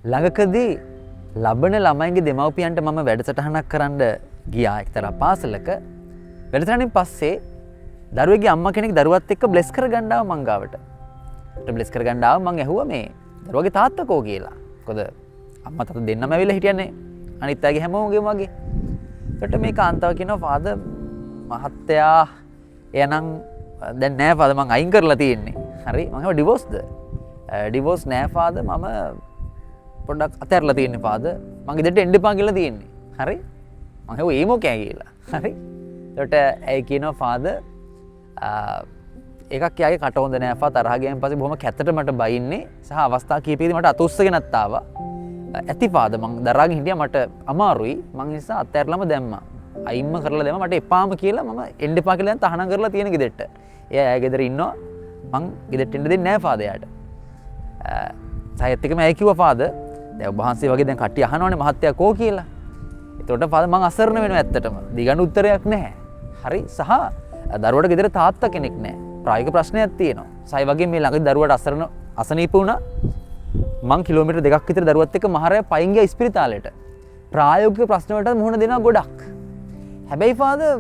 ළඟකදී ලබන ළමයින්ගේ දෙමව්පියන්ට මම වැඩසටහනක් කරන්න ගියා එක්තරා පාසලක. වැඩසටහනින් පස්සේ දරුවෙක්ගේ අම්මා කෙනෙක් දරුවත් එක්ක බ්ලෙස් කරගන්න ආව මං ගාවට. බ්ලෙස් කරගන්න ආව මං ඇහුවා මේ දරුවගේ තාත්තා කෝ කියලා. මොකද අම්මා තාත්තා දෙන්නම ඇවිල්ලා හිටියනේ. අනිත් අයගේ හැමෝගෙම වගේ. ඒකට මේ කාන්තාව කියනවා ෆාදර් මහත්තයා එනං දැන් නෑ ෆාදර් මං අයින් කරලා තියෙන්නේ. හරි මං හිතුවා ඩිවෝස්ද? ඩිවෝස් නෑ ෆාදර් මම පොඩ්ඩක් අතහැරලා තියෙන්නේ ෆාදර්. මං ගෙදරට එන්න එපා කියලා තියෙන්නේ. හරි? මං හිතුවා ඒ මොකෑ කියලා. හරි? ඒකට ඇයි කියනවා ෆාදර් එකක් යාගේ කට හොඳ නෑ ෆා තරහ ගියන් පස්සේ බොහොම කැතට මට බයින්නේ සහ අවස්ථා කීපෙදී මට අත උස්සගෙනත් ආවා. ඇති ෆාදර් මං දරාගෙන හිටියා මට අමාරුයි. මං නිසා අතහැරලාම දැම්මා. අයින්ම කරලා දැම්මා මට එපාම කියලා මම එන්න එපා කියලා දැන් තහනම් කරලා තියෙන ගෙදරට. එයා ඇය ගෙදර ඉන්නවා. මං ගෙදරට එන්න දෙන්නේ නෑ ෆාදර් යාට. සායත් එකම ඇයි කිව්වා ෆාදර් දැන් ඔබ වහන්සේ වගේ දැන් කට්ටිය අහනවනේ මහත්තයා කෝ කියලා. එතකොට ෆාදර් මං අසරණ වෙනවා ඇත්තටම. දිගන්න උත්තරයක් නැහැ. හරි සහ දරුවට ගෙදර තාත්තා කෙනෙක් නැහැ. ප්‍රායෝගික ප්‍රශ්නයක් තියෙනවා. සයි වගේ මේ ළඟදී දරුවට අසනීප වුණා. මං කිලෝමීටර් 2ක් විතර දරුවත් එක්ක මහරය පයින් ගියා ඉස්පිරිතාලෙට. ප්‍රායෝගික ප්‍රශ්න වලට මුහුණ දෙනවා ගොඩක්. හැබැයි ෆාදර්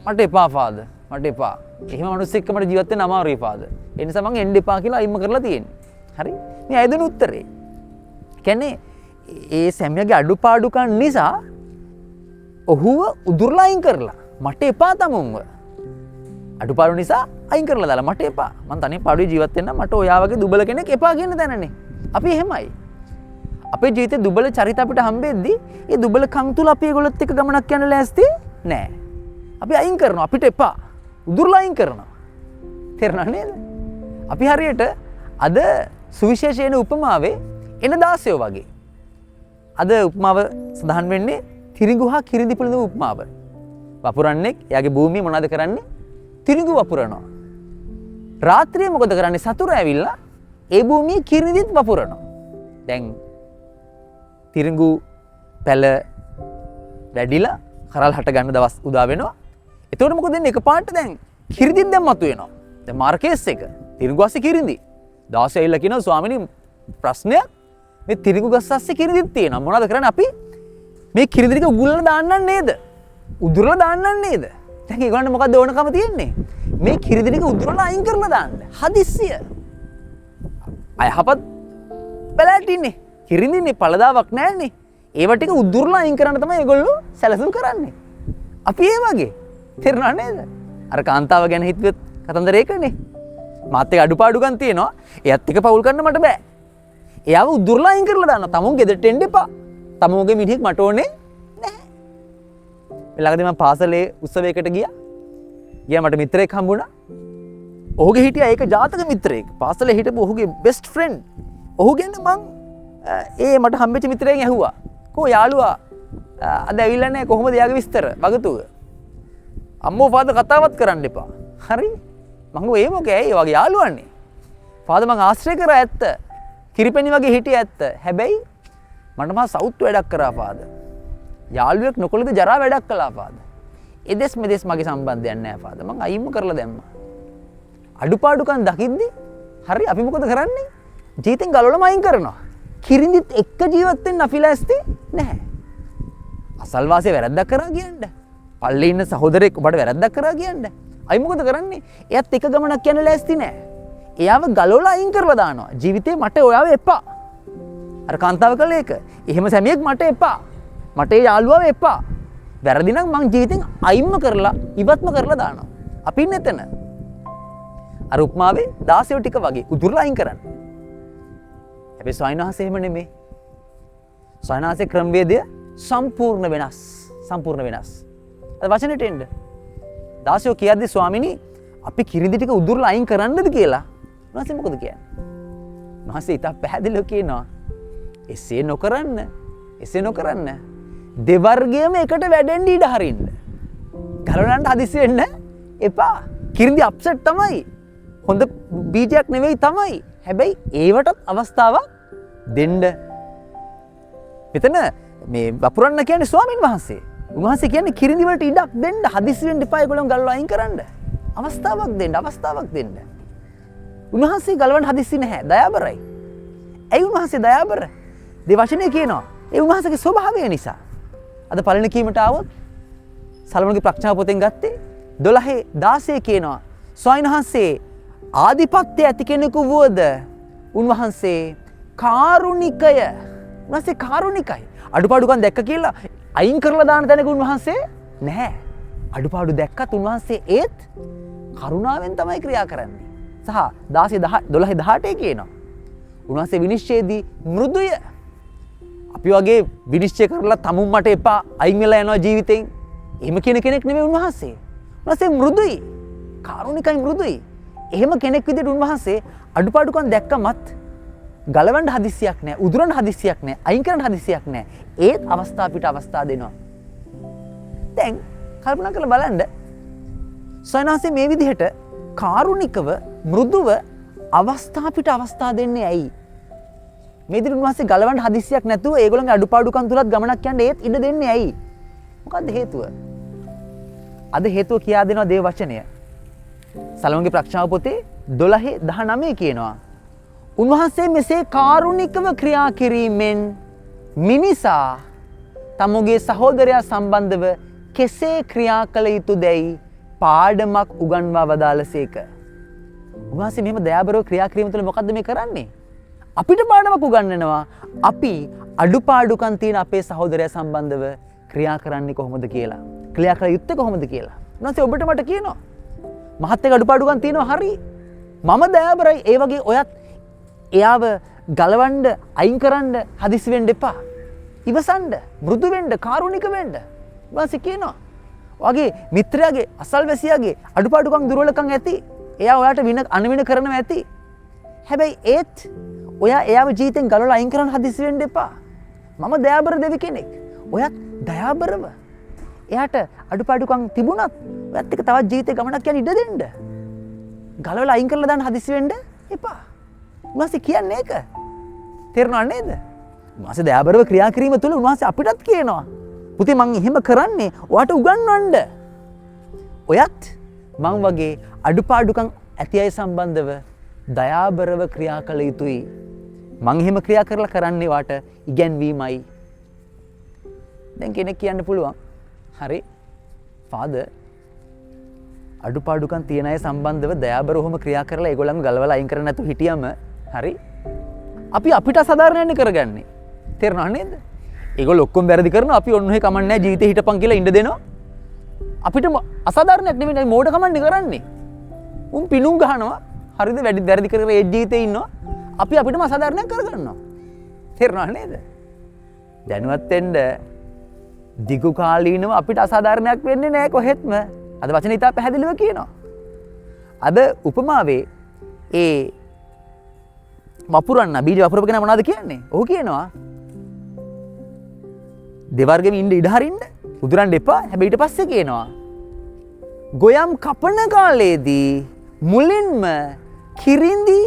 මට එපා ෆාදර් මට එපා. එහෙම මිනිස්සු එක්ක මට ජීවත් වෙන්න අමාරුයි ෆාදර්. ඒ නිසා මං එන්න එපා කියලා අයින්ම කරලා තියෙන්නේ. හරි? මේ අය දෙන උත්තරේ. කියන්නේ ඒ සැමියාගේ අඩුපාඩුකම් නිසා ඔහුව උදුරලා අයින් කරලා මට එපා තමුන්ව. අඩුපාඩු නිසා අයින් කරලා දාලා මට එපා. මං තනියෙන් පාඩුවේ ජීවත් වෙන්න මට ඔයා වගේ දුබල කෙනෙක් එපා කියන තැනනේ. අපි එහෙමයි. අපේ ජීවිතේ දුබල චරිත අපිට හම්බෙද්දී ඒ දුබල කම් තුල අපි ඒගොල්ලොත් එක්ක ගමනක් යන්න ලෑස්ති නෑ. අපි අයින් කරනවා අපිට එපා. උදුරලා අයින් කරනවා. තේරෙනව නේද? අපි හරියට අද සුවිශේෂයෙන් උපමාවේ එන දාසයෝ වගේ. අද උපමාව සඳහන් වෙන්නේ තිරිඟු හා කිරිඳි පිළිබඳ උපමාව. වපුරන්නෙක් එයාගේ භූමිය මොනවද කරන්නේ? තිරිඟු වපුරනවා. රාත්‍රියේ මොකද කරන්නේ? සතුරු ඇවිල්ලා ඒ භූමියේ කිරිඳිත් වපුරනවා. දැන් තිරිඟු පැල වැඩිලා කරල් හට ගන්න දවස් උදා වෙනවා. එතකොට මොකද වෙන්නේ? එකපාරට දැන් කිරිඳිත් දැන් මතුවෙනවා. දැන් මාර්කේස් එක තිරිඟු අස්සේ කිරිඳි. දාසය ඇවිල්ලා කියනවා ස්වාමිනී ප්‍රශ්නයක් මේ තිරිඟු ගස් අස්සේ කිරිඳිත් තියෙනවා. මොනවද කරන්නේ අපි? මේ කිරිඳි ටික උගුලලා දාන්නන් නේද? උදුරලා දාන්නන් නේද? දැන් ඒගොල්ලන්ට මොකක්ද ඕනකම තියෙන්නේ? මේ කිරිඳි ටික උදුරලා අයින් කරලා දාන්න. හදිස්සිය. අයහපත් බැලට ඉන්නේ. කිරිඳින්නේ පළදාවක් නැහැනේ. ඒව ටික උදුරලා අයින් කරන්න තමයි ඒගොල්ලෝ සැලසුම් කරන්නේ. අපි ඒ වගේ. තේරුණා නේද? අර කාන්තාව ගැන හිතුවත් කතන්දරේකනේ. මාත් එක අඩුපාඩුකම් තියෙනවා. එයත් එක පවුල් කරන්න මට බෑ. එයාව උදුරලා අයින් කරලා දාන්න. තමුන් ගෙදරට එන්න එපා. තමුන්ගේ මිනිහෙක් මට ඕනේ නැහැ. ළඟදී මම පාසලේ උත්සවයකට ගියා. මට මිත්‍රයෙක් හම්බුණා. ඔහුගේ හිටියා ඒක ජාතක මිත්‍රයෙක්. පාසලේ හිටපු ඔහුගේ බෙස්ට් ෆ්‍රෙන්ඩ්. ඔහු ගැන මං මට හම්බෙච්ච මිත්‍රයෙක් ඇහුවා. "කෝ යාළුවා අද ඇවිල්ලා නැහැ කොහොමද යාගේ විස්තර වගතුග?" "අම්මෝ ෆාදර් කතාවත් කරන්න එපා." "හරි." මං "ඒ මොකේ ඇයි වගේ යාළුවන්නේ?" "ෆාදර් මං ආශ්‍රය කරා ඇත්ත. කිරිපැණි වගේ හිටියා ඇත්ත. හැබැයි මට මහා සෞතු වැඩක් කරා ෆාදර්. යාළුවෙක් නොකළද ජරා වැඩක් කළා ෆාදර්. එදෙස් මෙදෙස් මගේ සම්බන්ධයක් නැහැ ෆාදර්. මං අයින්ම කරලා දැම්මා." අඩුපාඩුකම් දකිද්දි හරි අපි මොකද කරන්නේ? ජීවිතෙන් ගලවලම අයින් කරනවා. කිරිඳිත් එක්ක ජීවත් වෙන්න අපි ලෑස්ති නැහැ. අසල්වාසිය වැරද්දක් කරා කියන්න. පල්ලේ ඉන්න සහෝදරයෙක් ඔබට වැරද්දක් කරා කියන්න. අයි මොකද කරන්නේ? එයාත් එක ගමනක් යන්න ලෑස්ති නැහැ. එයාව ගලවලා අයින් කරලා දානවා. ජීවිතේ මට ඔයාව එපා. අර කාන්තාව කළේ ඒක. එහෙම සැමියෙක් මට එපා. මට ඒ යාළුවාව එපා. වැරදි නම් මං ජීවිතෙන් අයින්ම කරලා ඉවත්ම කරලා දානවා. අපි ඉන්නේ එතන. අර උපමාවේ දාසයෝ ටික වගේ උදුරලා අයින් කරන්න. හැබැයි ස්වාමීන් වහන්සේ එහෙම නෙමෙයි. ස්වාමීන් වහන්සේ ක්‍රමවේදය සම්පූර්ණ වෙනස්. සම්පූර්ණ වෙනස්. අද වචනෙට එන්න. දාසයෝ කියද්දි ස්වාමිනී අපි කිරිඳි ටික උදුරලා අයින් කරන්නද කියලා. උන්වහන්සේ මොකද කියන්නේ? උන්වහන්සේ ඉතා පැහැදිලිව කියනවා එසේ නොකරන්න. එසේ නොකරන්න. දෙවර්ගයම එකට වැඩෙන්න ඉඩ හරින්න. ගලවන්න හදිස්සි වෙන්න එපා. කිරිඳි අප්සෙට් තමයි. හොඳ බීජයක් නෙවෙයි තමයි. හැබැයි ඒවටත් අවස්ථාවක් දෙන්න. මෙතන මේ වපුරන්න කියන්නේ ස්වාමීන් වහන්සේ. උන්වහන්සේ කියන්නේ කිරිඳි වලට ඉඩක් දෙන්න. හදිස්සි වෙන්න එපා ඒගොල්ලෝ ගලවලා අයින් කරන්න. අවස්ථාවක් දෙන්න. අවස්ථාවක් දෙන්න. උන්වහන්සේ ගලවන්න හදිස්සි නැහැ. දයාබරයි. ඇයි උන්වහන්සේ දයාබර? දේ වචනේ කියනවා. ඒ උන්වහන්සේගේ ස්වභාවය නිසා. අද පළවෙනි කීමට ආවොත් සලමෝන්ගේ ප්‍රඥා පොතෙන් ගත්තේ 12:16 කියනවා. ස්වාමීන් වහන්සේ ආධිපත්‍ය ඇති කෙනෙකු වුවද උන්වහන්සේ කාරුණිකය. උන්වහන්සේ කාරුණිකයි. අඩුපාඩුකම් දැක්ක කියලා අයින් කරලා දාන තැනක උන්වහන්සේ නැහැ. අඩුපාඩු දැක්කත් උන්වහන්සේ ඒත් කරුණාවෙන් තමයි ක්‍රියා කරන්නේ. සහ 12:18 කියනවා. උන්වහන්සේ විනිශ්චයේදී මෘදුය. අපි වගේ විනිශ්චය කරලා තමුන් මට එපා අයින් වෙලා යනවා ජීවිතෙන්. එහෙම කියන කෙනෙක් නෙමෙයි උන්වහන්සේ. උන්වහන්සේ මෘදුයි. කාරුණිකයි මෘදුයි. එහෙම කෙනෙක් විදිහට උන්වහන්සේ අඩුපාඩුකම් දැක්කමත් ගලවන්න හදිස්සියක් නැහැ. උදුරන්න හදිස්සියක් නැහැ. අයින් කරන්න හදිස්සියක් නැහැ. ඒත් අවස්ථා පිට අවස්ථා දෙනවා. දැන් කල්පනා කරලා බලන්න. සයනාසේ මේ විදිහට කාරුණිකව මෘදුව අවස්ථා පිට අවස්ථා දෙන්නේ ඇයි? මේ විදිහට උන්වහන්සේ ගලවන්න හදිස්සියක් නැතුව ඒගොල්ලන්ගේ අඩුපාඩුකම් තුලත් ගමනක් යන්න ඒත් ඉඩ දෙන්නේ ඇයි? මොකද්ද හේතුව? අද හේතුව කියා දෙනවා දේව වචනය. සලමෝන්ගේ ප්‍රඥාව පොතේ 12:19 කියනවා. උන්වහන්සේ මෙසේ කාරුණිකව ක්‍රියා කිරීමෙන් මිනිසා තමුගේ සහෝදරයා සම්බන්ධව කෙසේ ක්‍රියා කළ යුතුදැයි පාඩමක් උගන්වා වදාළසේක. උන්වහන්සේ මෙහෙම දයාබරව ක්‍රියා කිරීම තුළ මොකද්ද මේ කරන්නේ? අපිට පාඩමක් උගන්වනවා. අපි අඩුපාඩුකම් තියෙන අපේ සහෝදරයා සම්බන්ධව ක්‍රියා කරන්නේ කොහොමද කියලා. ක්‍රියා කළ යුත්තේ කොහොමද කියලා. උන්වහන්සේ ඔබට මට කියනවා. මහත් එක අඩුපාඩුකම් තියෙනවා හරි. මම දයාබරයි ඒ වගේ ඔයත් එයාව ගලවන්න අයින් කරන්න හදිසි වෙන්න එපා. ඉවසන්න, මෘදු වෙන්න, කාරුණික වෙන්න. වාසි කියනවා. වගේ මිත්‍රයාගේ, අසල්වැසියාගේ අඩුපාඩුකම් දුර්වලකම් ඇති. එයා ඔයාට අනවින කරනවා ඇති. හැබැයි ඒත් ඔයා එයාව ජීවිතෙන් ගලවලා අයින් කරන්න හදිසි වෙන්න එපා. මම දයාබර දෙවි කෙනෙක්. ඔයත් දයාබරව එයාට අඩුපාඩුකම් තිබුණත් ඔයත් එක්ක තවත් ජීවිතේ ගමනක් යන්න ඉඩ දෙන්න. ගලවලා අයින් කරලා දාන්න හදිසි වෙන්න එපා. උන්වහන්සේ කියන්නේ ඒක. තේරෙනව නේද? උන්වහන්සේ දයාබරව ක්‍රියා කිරීම තුළ උන්වහන්සේ අපිටත් කියනවා. පුතේ මං එහෙම කරන්නේ ඔයාට උගන්වන්න. ඔයත් මං වගේ අඩුපාඩුකම් ඇති අය සම්බන්ධව දයාබරව ක්‍රියා කළ යුතුයි. මං එහෙම ක්‍රියා කරලා කරන්නේ වාට ඉගැන්වීමයි. දැන් කෙනෙක් කියන්න පුළුවන්. හරි. ෆාදර් අඩුපාඩුකම් තියන අය සම්බන්ධව දයාබරවම ක්‍රියා කරලා ඒගොල්ලන්ව ගලවලා අයින් කරන්න නැතුව හිටියම හරි. අපි අපිට අසාධාරණයන්නේ කරගන්නේ. තේරෙනව නේද? ඒගොල්ලෝ ඔක්කොම වැරදි කරනවා. අපි ඔන්න ඔය කමන්නේ නැහැ ජීවිතේ හිටපන් කියලා ඉන්න දෙනවා. අපිට අසාධාරණයක් නෙමෙයි මෝඩ කමන්නේ කරන්නේ. උන් පිණුම් ගහනවා. හරිද? වැරදි කර ඒ ජීවිතේ ඉන්නවා. අපි අපිටම අසාධාරණයක් කරගන්නවා. තේරෙනව නේද? දැනුවත් වෙන්න දිගු කාලීනව අපිට අසාධාරණයක් වෙන්නේ නැහැ කොහෙත්ම. අද වචන ඉතා පැහැදිලිව කියනවා. අද උපමාවේ ඒ වපුරන්න බීජ වපුරපු කෙනා මොනවද කියන්නේ? ඔහු කියනවා දෙවර්ගෙම ඉන්න ඉඩ හරින්න උදුරන්න එපා. හැබැයි ඊට පස්සේ කියනවා ගොයම් කපන කාලයේදී මුලින්ම කිරිඳි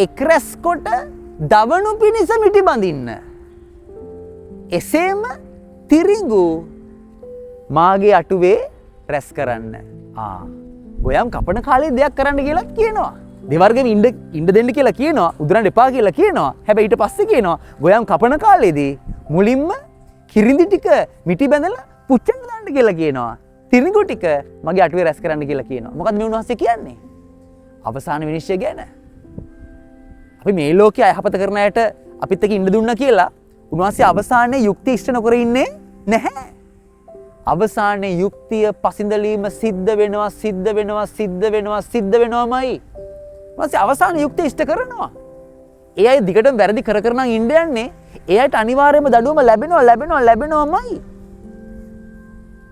එක්රැස් කොට දවණු පිණිස මිටි බඳින්න. එසේම තිරිඟු මාගේ අටුවේ රැස් කරන්න. ගොයම් කපන කාලේ දෙයක් කරන්න කියලා කියනවා. දෙවර්ගෙම ඉන්න දෙන්න කියලා කියනවා. උදුරන්න එපා කියලා කියනවා. හැබැයි ඊට පස්සේ කියනවා ගොයම් කපන කාලේදී මුලින්ම කිරිඳි ටික මිටි බැඳලා පුච්චන්න දාන්න කියලා කියනවා. තිරිඟු ටික මගේ අටුවේ රැස් කරන්න කියලා කියනවා. මොකද්ද මේ උන්වහන්සේ කියන්නේ? අවසාන විනිශ්චය ගැන. අපි මේ ලෝකයේ අයහපත කරන අයට අපිත් එක්ක ඉන්න දුන්නා කියලා උන්වහන්සේ අවසානයේ යුක්තිය ඉෂ්ට නොකර ඉන්නේ නැහැ. අවසානයේ යුක්තිය පසිඳලීම සිද්ධ වෙනවාමයි. උන්වහන්සේ අවසාන යුක්තිය ඉෂ්ට කරනවා. ඒ අය දිගටම වැරදි කර නම් ඉන්න යන්නේ ඒ අයට අනිවාර්යයෙන්ම දඩුවම ලැබෙනවාමයි.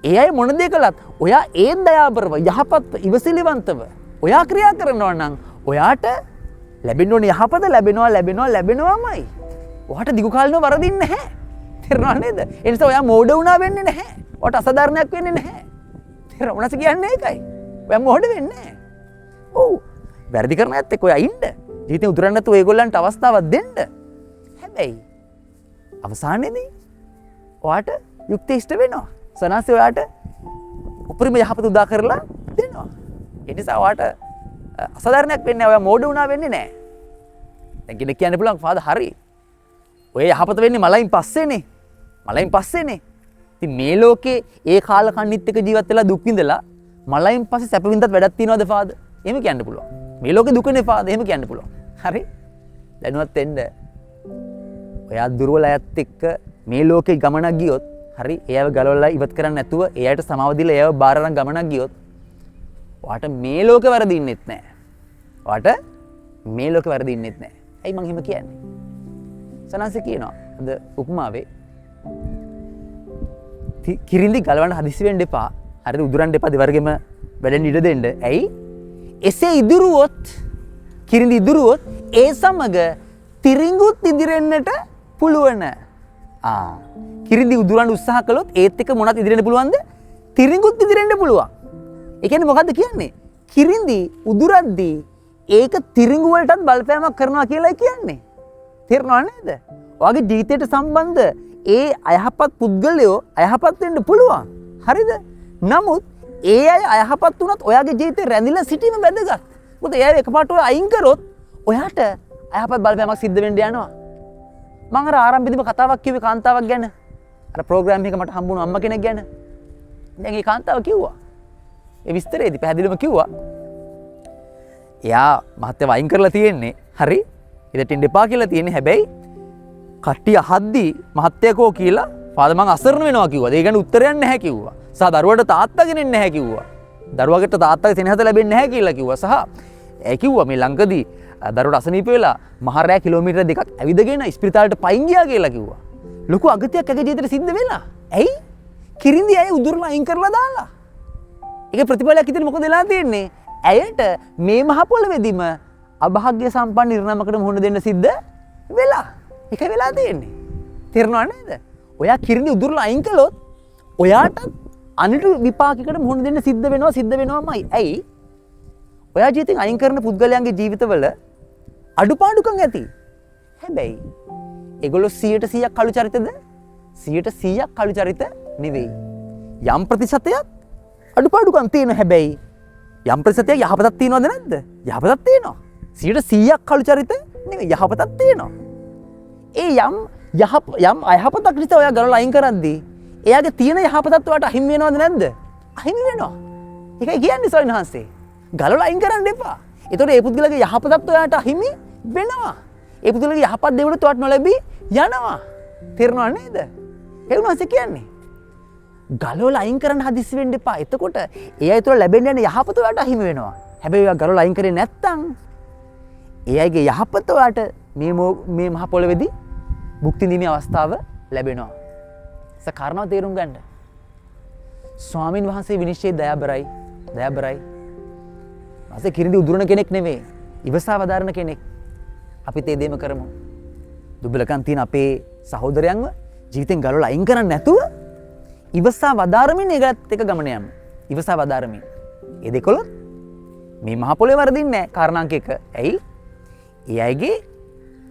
ඒ අය මොන දේ කළත් ඔයා ඒ දයාබරව යහපත් ඉවසිලිවන්තව ඔයා ක්‍රියා කරනවා නම් ඔයාට ලැබෙන්න ඕනේ යහපත ලැබෙනවාමයි. ඔයාට දිගු කාලිනව වරදින්නේ නැහැ. තේරෙනව නේද? ඒ නිසා ඔයා මෝඩ වුණා වෙන්නේ නැහැ. ඔයාට අසාධාරණයක් වෙන්නේ නැහැ. තේරෙනව? උනස කියන්නේ ඒකයි. ඔයා මෝඩ වෙන්නේ නැහැ. ඔව්. වැරදි කරන ඇත්ත එක්ක ඔයා ඉන්න. ජීවිතේ උදුරන්න නැතුව ඒගොල්ලන්ට අවස්ථාවක් දෙන්න. හැබැයි අවසානයේදී ඔයාට යුක්තිය ඉෂ්ට වෙනවා. සනාසේ ඔයාට උපරිම යහපත උදා කරලා දෙනවා. ඒ නිසා ඔයාට අසාධාරණයක් වෙන්නේ නැහැ. ඔයා මෝඩ වුණා වෙන්නේ නැහැ. දැන් කෙනෙක් කියන්න පුළුවන් ෆාදර් හරි. ඔය යහපත වෙන්නේ මලයින් පස්සේනේ. මලයින් පස්සේනේ. ඉතින් මේ ලෝකේ ඒ කාල කන්නිත් එක ජීවත් වෙලා දුක් විඳලා මලයින් පස්සේ සැප විඳත් වැඩක් තියනවද ෆාදර්? එහෙම කියන්න පුළුවන්. මේ ලෝකේ දුකනේ ෆාදර්. එහෙම කියන්න පුළුවන්. හරි? දැනුවත් වෙන්න. ඔයා දුර්වල අයත් එක්ක මේ ලෝකේ ගමනක් ගියොත් හරි එයාව ගලවලා ඉවත් කරන්න නැතුව එයාට සමාව දීලා එයාව බාර අරන් ගමනක් ගියොත් ඔයාට මේ ලෝකේ වරදින්නෙත් නැහැ. ඔයාට මේ ලෝකේ වරදින්නෙත් නැහැ. ඇයි මං එහෙම කියන්නේ? සනන්සේ කියනවා අද උපමාවේ කිරින්දි ගලවන්න හදිසි වෙන්න එපා. හරිද? උදුරන්න එපා දෙවර්ගෙම වැඩෙන්න ඉඩ දෙන්න. ඇයි? එසේ ඉදිරුවොත් කිරින්දි ඉදිරුවොත් ඒ සමග තිරිඟුත් ඉදිරෙන්නට පුළුවන්. කිරින්දි උදුරන්න උත්සාහ කළොත් ඒත් එක මොනවත් ඉදිරෙන්න පුළුවන්ද? තිරිඟුත් ඉදිරෙන්න පුළුවන්. ඒ කියන්නේ මොකද්ද කියන්නේ? කිරින්දි උදුරද්දී ඒක තිරිඟු වලටත් බලපෑමක් කරනවා කියලායි කියන්නේ. තේරෙනව නේද? ඔයාගේ ජීවිතයට සම්බන්ධ ඒ අයහපත් පුද්ගලයෝ අයහපත් වෙන්න පුළුවන්. හරිද? නමුත් ඒ අය අයහපත් වුණත් ඔයාගේ ජීවිතේ රැඳිලා සිටීම වැදගත්. මොකද එයා එකපාරට ඔය අයින් කරොත් ඔයාට අයහපත් බලපෑමක් සිද්ධ වෙන්න යනවා. මම අර ආරම්භයේදීම කතාවක් කිව්වේ කාන්තාවක් ගැන. අර ප්‍රෝග්‍රෑම් එක මට හම්බුණු අම්ම කෙනෙක් ගැන. දැන් ඒ කාන්තාව කිව්වා. ඒ විස්තරේදී පැහැදිලිවම කිව්වා. එයා මහත්තයව අයින් කරලා තියෙන්නේ. හරි? ඉතින් ටින් දෙපා කියලා තියෙන්නේ. හැබැයි කට්ටිය අහද්දී මහත්තයකෝ කියලා ෆාදර් මං අසරණ වෙනවා කිව්වා. ඒ ගැන උත්තරයක් නැහැ කිව්වා. සහ දරුවට තාත්තා කෙනෙක් නැහැ කිව්වා. දරුවකට තාත්තාගේ සෙනෙහස ලැබෙන්නේ නැහැ කියලා කිව්වා. සහ ඒ කිව්වා මේ ලංකදී දරුවට අසනීප වෙලා මහරෑ කිලෝමීටර් 2ක් ඇවිදගෙන ස්පිරිතාලෙට පයින් ගියා කියලා කිව්වා. ලොකු අගතියක් ඇගේ ජීවිතේ සිද්ධ වෙලා. ඇයි? කිරින්දි ඇය උදුරලා අයින් කරලා දාලා. ඒක ප්‍රතිඵලයක් ඉතින් මොකද වෙලා තියෙන්නේ? ඇයට මේ මහ පොළවේදීම අභාග්‍ය සම්පන්න ඉරණමකට මුහුණ දෙන්න සිද්ධ වෙලා. ඒකයි වෙලා තියෙන්නේ. තේරෙනව නේද? ඔයා කිරින්දි උදුරලා අයින් කළොත් ඔයාට අනිත් විපාකයකට මුහුණ දෙන්න සිද්ධ වෙනවමයි. ඇයි? ඔයා ජීවිතෙන් අයින් කරන පුද්ගලයන්ගේ ජීවිතවල අඩුපාඩුකම් ඇති. හැබැයි ඒගොල්ලෝ 100% කළු චරිතද? 100% කළු චරිත නෙවෙයි. යම් ප්‍රතිශතයක් අඩුපාඩුකම් තියෙන හැබැයි යම් ප්‍රතිශතයක් යහපතක් තියෙනවද නැද්ද? යහපතක් තියෙනවා. 100% කළු චරිත නෙවෙයි යහපතක් තියෙනවා. ඒ යම් අයහපතක් නිසා ඔයා ගලවලා අයින් කරද්දී එයාගේ තියෙන යහපතත් ඔයාට අහිමි වෙනවද නැද්ද? අහිමි වෙනවා. ඒකයි කියන්නේ සොයින්හන්සේ. ගලවලා අයින් කරන්න එපා. ඒතකොට ඒ පුද්ගලගේ යහපතත් ඔයාට අහිමි වෙනවා. ඒ පුද්ගලගේ යහපත් දේවලුත් ඔයාට නොලැබී යනවා. තේරෙනව නේද? ඒ උන්වහන්සේ කියන්නේ. ගලවලා අයින් කරන්න හදිස්සි වෙන්න එපා. එතකොට ඒ අය තුළ ලැබෙන්න යන යහපත ඔයාට අහිමි වෙනවා. හැබැයි ඔයා ගලවලා අයින් කරේ නැත්තම් ඒ අයගේ යහපත ඔයාට මේ මහ පොළවේදී භුක්ති විඳීමේ අවස්ථාව ලැබෙනවා. කාරණාව තේරුම් ගන්න. ස්වාමින් වහන්සේ විනිශ්චය දයාබරයි. වාසේ කිරින්දි උදුරන කෙනෙක් නෙවෙයි. ඉවසා වදාරන කෙනෙක්. අපිත් ඒ දෙම කරමු. දුබලකම් තියෙන අපේ සහෝදරයන්ව ජීවිතෙන් ගලවලා අයින් කරන්නේ නැතුව ඉවසා වදාරමින් ඒකත් එක ගමන යන්න. ඉවසා වදාරමින්. ඒ දෙකොළොත් මේ මහ පොළේ වරදින්නේ නැහැ. කාරණාංක 1. ඇයි? ඒ අයගේ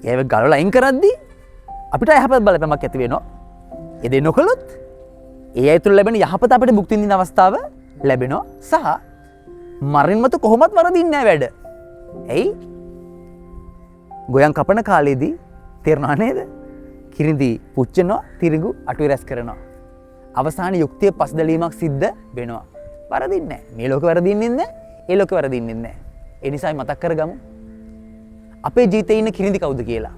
ඒව ගලවලා අයින් කරද්දී අපිට යහපත් බලපෑමක් ඇති වෙනවා. ඒ දේ නොකළොත් ඒ අය තුළ ලැබෙන යහපත අපිට භුක්ති විඳින අවස්ථාව ලැබෙනවා. සහ මරින් මතු කොහොමත් වරදින්නේ නැහැ වැඩ. ඇයි? ගොයන් කපන කාලේදී තේරෙනව නේද? කිරින්දි පුච්චනවා, තිරිඟු අටුවේ රැස් කරනවා. අවසාන යුක්තිය පස්දලීමක් සිද්ධ වෙනවා. වරදින්නේ නැහැ. මේ ලෝකේ වරදින්නේ නැහැ. ඒ ලෝකේ වරදින්නේ නැහැ. ඒ නිසායි මතක් කරගමු. අපේ ජීවිතේ ඉන්න කිරින්දි කවුද කියලා.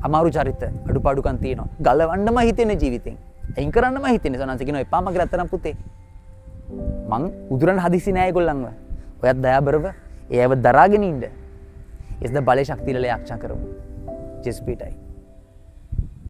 අමාරු චරිත අඩුපාඩුකම් තියෙනවා. ගලවන්නම හිතෙන ජීවිතෙන්. අයින් කරන්නම හිතෙන. සනන්ස කියනවා එපා මගේ රත්තරන් පුතේ. මං උදුරන්න හදිසි නෑ ඒගොල්ලන්ව. ඔයත් දයාබරව ඒව දරාගෙන ඉන්න. එස්ද බලේ ශක්තිය ලේ ආරක්ෂා කරමු. ජෙස්පීටයි.